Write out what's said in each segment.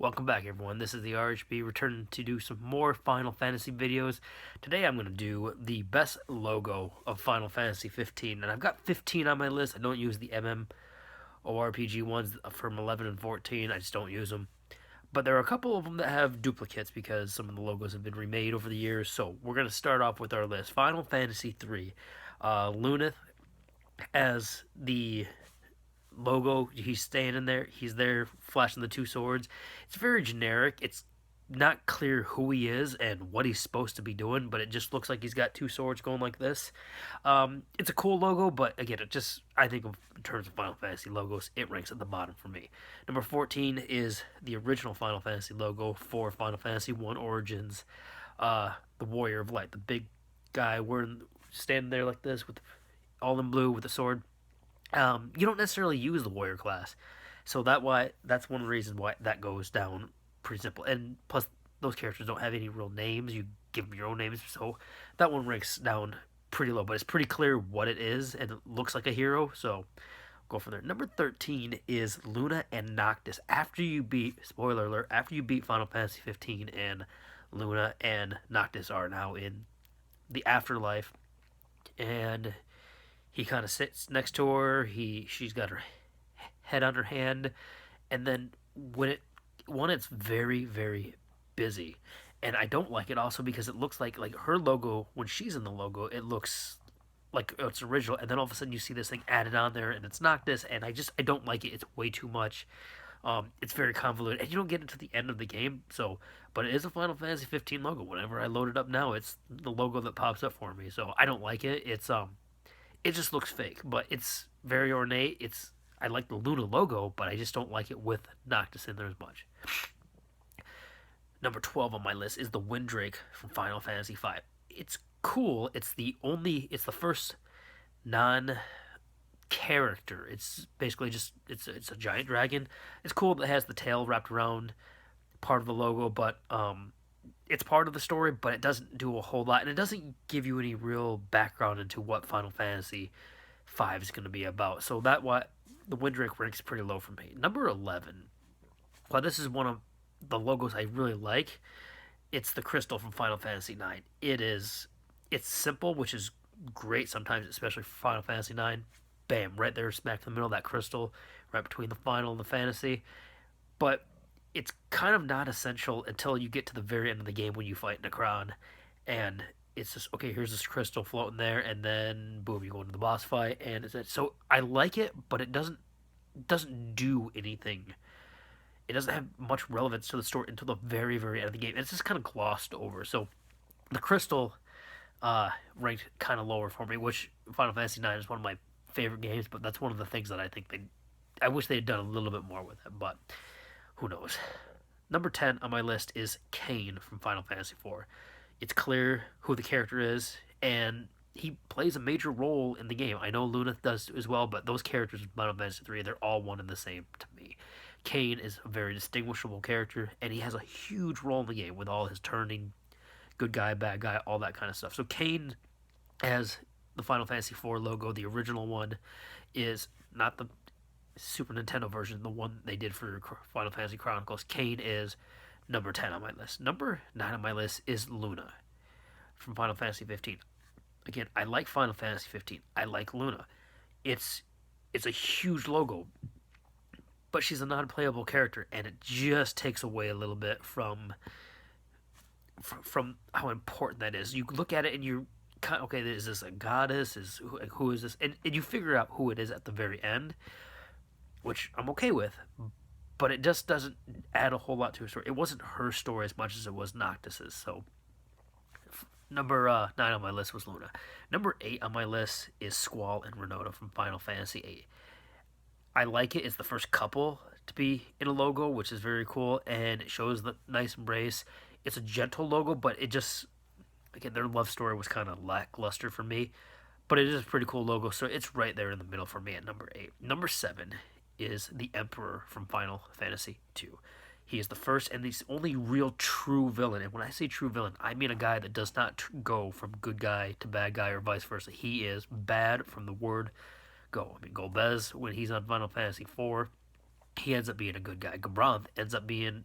Welcome back, everyone. This is the RHB returning to do some more Final Fantasy videos. Today I'm going to do the best logo of Final Fantasy 15, and I've got 15 on my list. I don't use the MMORPG ones from 11 and 14. I just don't use them. But there are a couple of them that have duplicates because some of the logos have been remade over the years. So we're going to start off with our list. Final Fantasy 3. Luneth as the logo. He's standing there. He's there flashing the two swords. It's very generic. It's not clear who he is and what he's supposed to be doing, but it just looks like he's got two swords going like this. It's a cool logo, but again, I think in terms of Final Fantasy logos, it ranks at the bottom for me. Number 14 is the original Final Fantasy logo for Final Fantasy 1 Origins. The Warrior of Light, the big guy wearing standing there like this with all in blue with a sword. You don't necessarily use the warrior class, so that's one reason why that goes down pretty simple. And plus, those characters don't have any real names. You give them your own names, so that one ranks down pretty low. But it's pretty clear what it is, and it looks like a hero. So go from there. Number 13 is Luna and Noctis. After you beat, spoiler alert, after you beat Final Fantasy 15, and Luna and Noctis are now in the afterlife, and he kind of sits next to her. She's got her head on her hand, and then it's very busy, and I don't like it also because it looks like her logo when she's in the logo. It looks like it's original, and then all of a sudden you see this thing added on there, and it's Noctis, and I don't like it. It's way too much. It's very convoluted, and you don't get into the end of the game. So, but it is a Final Fantasy 15 logo. Whenever I load it up now, it's the logo that pops up for me. So I don't like it. It just looks fake, but it's very ornate. I like the Luna logo, but I just don't like it with Noctis in there as much. Number 12 on my list is the Windrake from Final Fantasy V. It's cool. It's the first non character. It's basically just it's a giant dragon. It's cool that it has the tail wrapped around part of the logo, but it's part of the story, but it doesn't do a whole lot, and it doesn't give you any real background into what Final Fantasy V is going to be about. So that what the Windrake ranks pretty low for me. Number 11. Well, this is one of the logos I really like. It's the crystal from Final Fantasy IX. It's simple, which is great sometimes, especially for Final Fantasy IX. Bam, right there, smack in the middle of that crystal, right between the final and the fantasy. But it's kind of not essential until you get to the very end of the game when you fight Necron, and it's just okay. Here's this crystal floating there, and then boom, you go into the boss fight, and so I like it, but it doesn't do anything. It doesn't have much relevance to the story until the very end of the game. It's just kind of glossed over. So the crystal ranked kind of lower for me, which Final Fantasy IX is one of my favorite games, but that's one of the things that I wish they had done a little bit more with it, but who knows. Number 10 on my list is Kain from Final Fantasy IV. It's clear who the character is, and he plays a major role in the game. I know Luneth does as well, but those characters in Final Fantasy III, they're all one and the same to me. Kain is a very distinguishable character, and he has a huge role in the game with all his turning, good guy, bad guy, all that kind of stuff. So Kain, as the Final Fantasy IV logo, the original one, is not the Super Nintendo version, the one they did for Final Fantasy Chronicles. Kain is number 10 on my list. Number 9 on my list is Luna from Final Fantasy 15. Again, I like Final Fantasy 15. I like Luna. It's it's a huge logo, but she's a non-playable character, and it just takes away a little bit from how important that is. You look at it and you kind of, okay, is this a goddess? Who is this? And you figure out who it is at the very end, which I'm okay with, but it just doesn't add a whole lot to her story. It wasn't her story as much as it was Noctis's. So number 9 on my list was Luna. Number 8 on my list is Squall and Renata from Final Fantasy 8. I like it. It's the first couple to be in a logo, which is very cool, and it shows the nice embrace. It's a gentle logo, but it just, again, their love story was kind of lackluster for me, but it is a pretty cool logo, so it's right there in the middle for me at number 8. Number 7 is the Emperor from Final Fantasy II. He is the first and the only real true villain. And when I say true villain, I mean a guy that does not go from good guy to bad guy or vice versa. He is bad from the word go. I mean, Golbez, when he's on Final Fantasy IV, he ends up being a good guy. Gabranth ends up being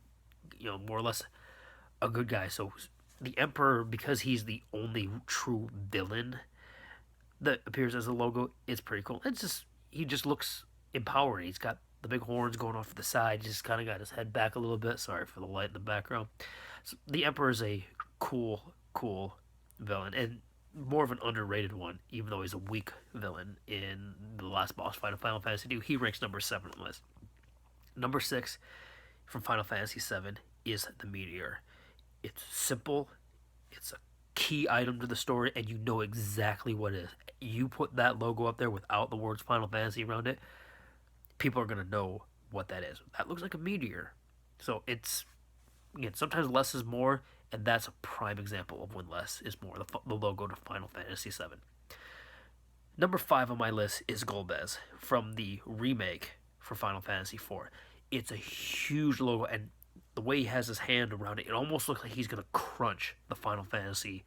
more or less a good guy. So the Emperor, because he's the only true villain that appears as a logo, is pretty cool. It's just he just looks empowering. He's got the big horns going off to the side. He's just kind of got his head back a little bit. Sorry for the light in the background. So the Emperor is a cool villain, and more of an underrated one, even though he's a weak villain in the last boss fight of Final Fantasy II. He ranks number 7 on the list. Number 6 from Final Fantasy VII is the Meteor. It's simple. It's a key item to the story, and you know exactly what it is. You put that logo up there without the words Final Fantasy around it, people are gonna know what that is. That looks like a meteor. So it's, again, sometimes less is more, and that's a prime example of when less is more. The logo to Final Fantasy VII. Number 5 on my list is Golbez from the remake for Final Fantasy IV. It's a huge logo, and the way he has his hand around it, it almost looks like he's gonna crunch the Final Fantasy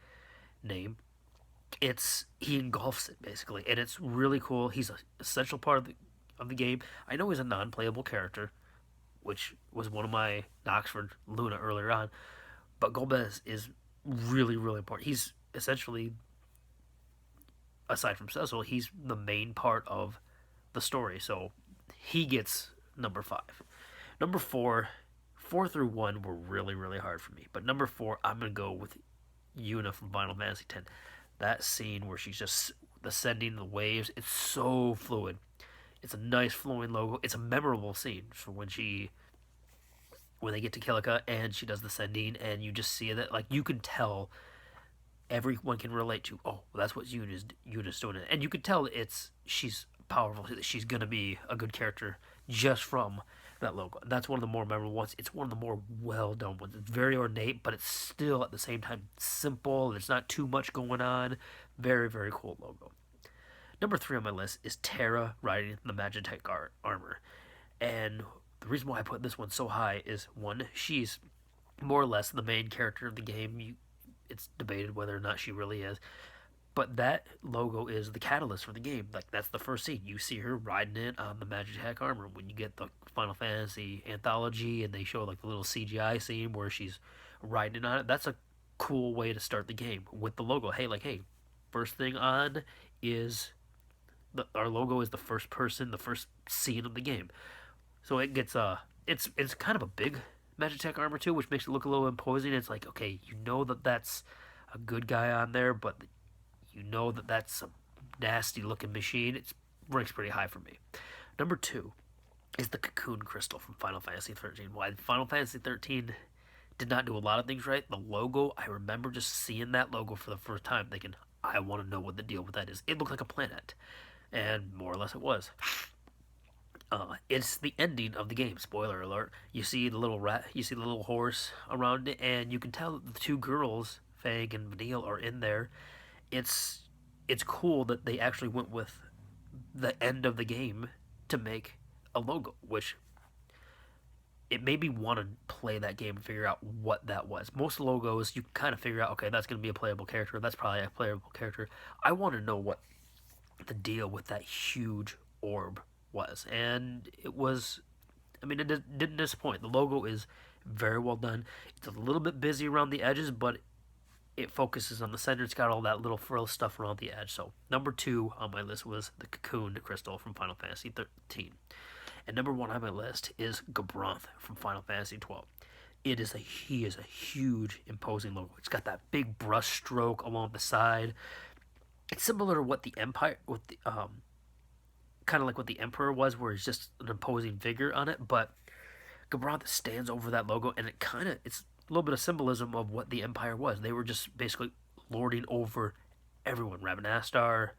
name. He engulfs it basically, and it's really cool. He's an essential part of the game. I know he's a non-playable character, which was one of my knocks for Luna earlier on, but Golbez is really important. He's essentially, aside from Cecil, he's the main part of the story. So he gets number 5. Number 4 through 1 were really hard for me. But number 4, I'm going to go with Yuna from Final Fantasy X. That scene where she's just ascending the waves, it's so fluid. It's a nice flowing logo. It's a memorable scene for when they get to Kilika and she does the sending, and you just see that, like, you can tell everyone can relate to, oh, that's what Yuna's doing. And you can tell she's powerful, she's going to be a good character just from that logo. That's one of the more memorable ones. It's one of the more well done ones. It's very ornate, but it's still at the same time simple. There's not too much going on. Very cool logo. Number 3 on my list is Terra riding the Magitech armor. And the reason why I put this one so high is, one, she's more or less the main character of the game. It's debated whether or not she really is. But that logo is the catalyst for the game. Like, that's the first scene. You see her riding it on the Magitech armor. When you get the Final Fantasy anthology and they show, like, the little CGI scene where she's riding on it, that's a cool way to start the game with the logo. Hey, first thing on is our logo is the first scene of the game. So it gets it's kind of a big Magitech armor too, which makes it look a little imposing. It's like, okay, you know that's a good guy on there, but you know that's a nasty looking machine. It ranks pretty high for me. Number 2 is the Cocoon Crystal from Final Fantasy XIII. While Final Fantasy XIII did not do a lot of things right, the logo, I remember just seeing that logo for the first time thinking, I want to know what the deal with that is. It looked like a planet, and more or less it was. It's the ending of the game. Spoiler alert. You see the little horse around it, and you can tell that the 2 girls, Fang and Vanille, are in there. It's cool that they actually went with the end of the game to make a logo, which it made me want to play that game and figure out what that was. Most logos, you can kind of figure out, okay, that's going to be a playable character. That's probably a playable character. I want to know what the deal with that huge orb was. And it was, I mean, it didn't disappoint. The logo is very well done. It's a little bit busy around the edges, but it focuses on the center. It's got all that little frill stuff around the edge. So number 2 on my list was the Cocoon Crystal from Final Fantasy XIII. And number 1 on my list is Gabranth from Final Fantasy XII. He is a huge, imposing logo. It's got that big brush stroke along the side. It's similar to what the Empire, kind of like what the Emperor was, where it's just an imposing figure on it. But Gabranth stands over that logo, and it's a little bit of symbolism of what the Empire was. They were just basically lording over everyone. Rabanastar,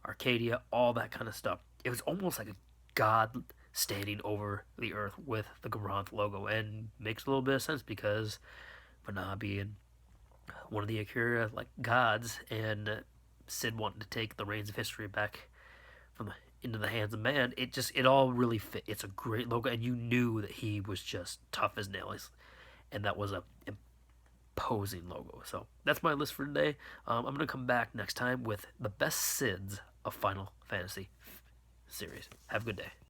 Arcadia, all that kind of stuff. It was almost like a god standing over the earth with the Gabranth logo, and makes a little bit of sense because Vanah being one of the Akira gods, and Cid wanting to take the reins of history back into the hands of man. It all really fit. It's a great logo, and you knew that he was just tough as nails, and that was a imposing logo. So that's my list for today. I'm gonna come back next time with the best Cids of Final Fantasy series. Have a good day.